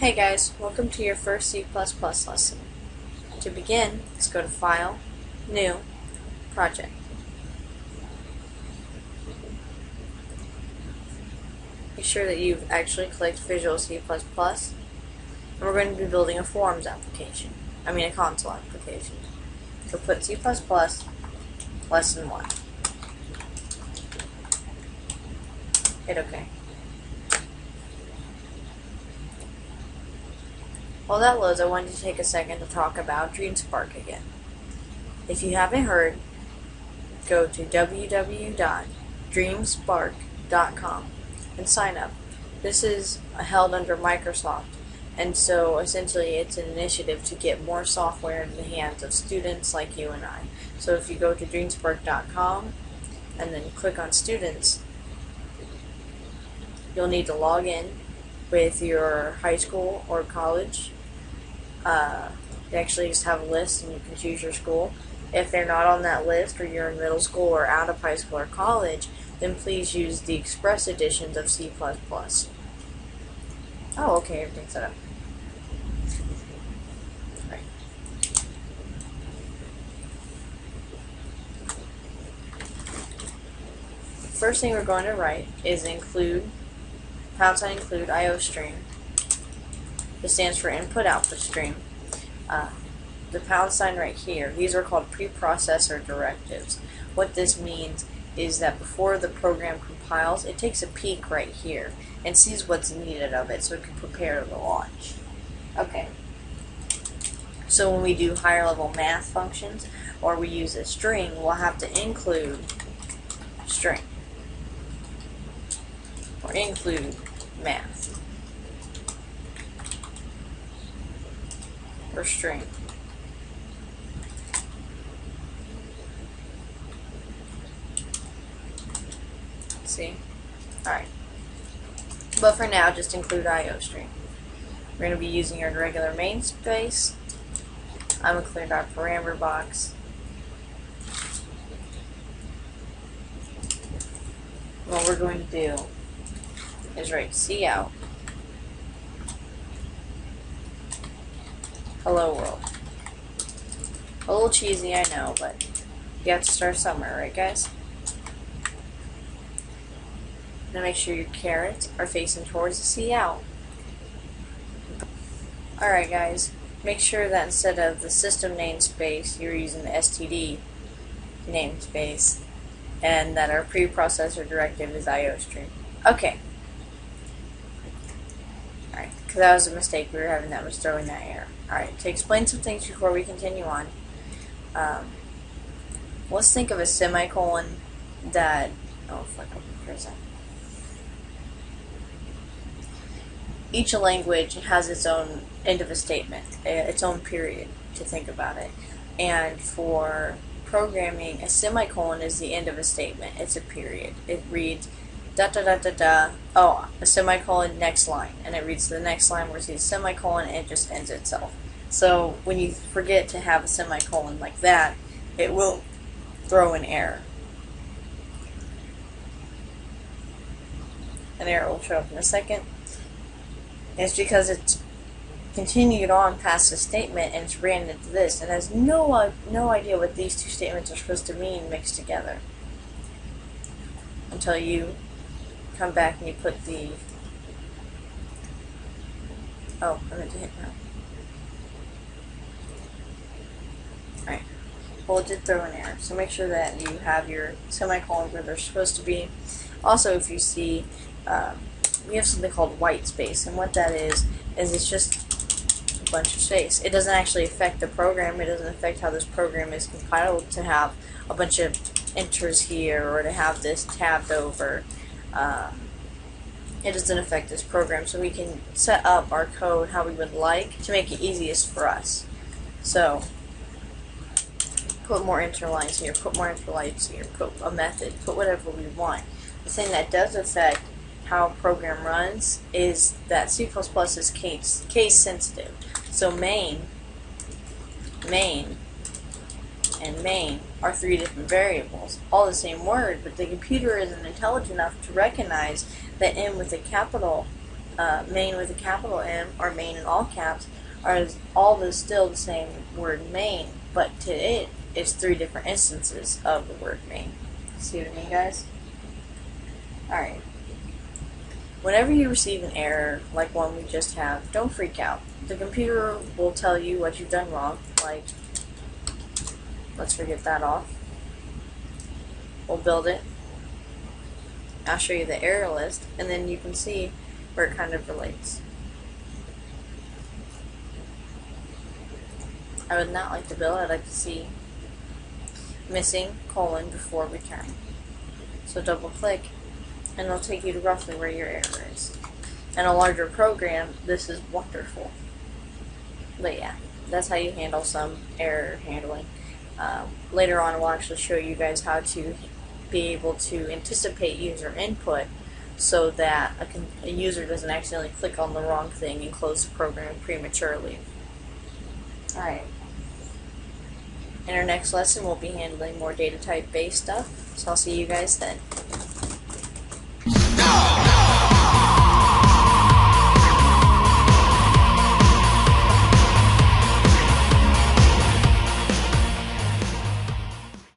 Hey guys, welcome to your first C++ lesson. To begin, let's go to File, New, Project. Make sure that you've actually clicked Visual C++, and we're going to be building a forms application. A console application. So put C++, Lesson 1. Hit OK. While that loads, I wanted to take a second to talk about DreamSpark again. If you haven't heard, go to www.dreamspark.com and sign up. This is held under Microsoft, and so essentially it's an initiative to get more software into the hands of students like you and I. So if you go to dreamspark.com and then click on students, you'll need to log in with your high school or college. They actually just have a list and you can choose your school. If they're not on that list, or you're in middle school or out of high school or college, then please use the Express editions of C++. Oh, okay, everything's set up. Right. First thing we're going to write is include IOStream. This stands for input-output stream. The pound sign right here, these are called preprocessor directives. What this means is that before the program compiles, it takes a peek right here and sees what's needed of it so it can prepare to launch. Okay. So when we do higher level math functions or we use a string, we'll have to include string or include math or string. See? Alright. But for now, just include IOStream. We're going to be using our regular main space. I'm going to clear our parameter box. What we're going to do is write cout hello world. A little cheesy, I know, but you have to start somewhere, right guys? Now make sure your carrots are facing towards the cout. Alright guys, make sure that instead of the system namespace, you're using the std namespace, and that our preprocessor directive is IOStream. Okay. Alright, because that was a mistake. We were having that was throwing that error. Alright, to explain some things before we continue on, let's think of a semicolon that, each language has its own end of a statement, its own period to think about it. And for programming, a semicolon is the end of a statement. It's a period. It reads da da da da da. Oh, a semicolon, next line, and it reads the next line where it sees semicolon and it just ends itself. So when you forget to have a semicolon like that, it will throw an error. An error will show up in a second. It's because it's continued on past the statement and it's ran into this and has no idea what these two statements are supposed to mean mixed together until you come back and you put the I meant to hit now. Alright. Well, it did throw an error, so make sure that you have your semicolons where they're supposed to be. Also, if you see we have something called white space, and what that is it's just a bunch of space. It doesn't actually affect the program. It doesn't affect how this program is compiled to have a bunch of enters here or to have this tabbed over. It doesn't affect this program, so we can set up our code how we would like to make it easiest for us. So put more interlines here, put more interlines here, put a method, put whatever we want. The thing that does affect how a program runs is that C++ is case sensitive. So main, and main are three different variables, all the same word, but the computer isn't intelligent enough to recognize that M with a capital main with a capital M or main in all caps are all still the same word main, but to it, it's 3 different instances of the word main. See what I mean, guys? Alright. Whenever you receive an error, like one we just have, don't freak out. The computer will tell you what you've done wrong, like, let's forget that off. We'll build it. I'll show you the error list, and then you can see where it kind of relates. I would not like to build, I'd like to see missing colon before return. So double click, and it'll take you to roughly where your error is. In a larger program, this is wonderful. But yeah, that's how you handle some error handling. Later on, we'll actually show you guys how to be able to anticipate user input so that a user doesn't accidentally click on the wrong thing and close the program prematurely. Alright. In our next lesson, we'll be handling more data type based stuff, so I'll see you guys then.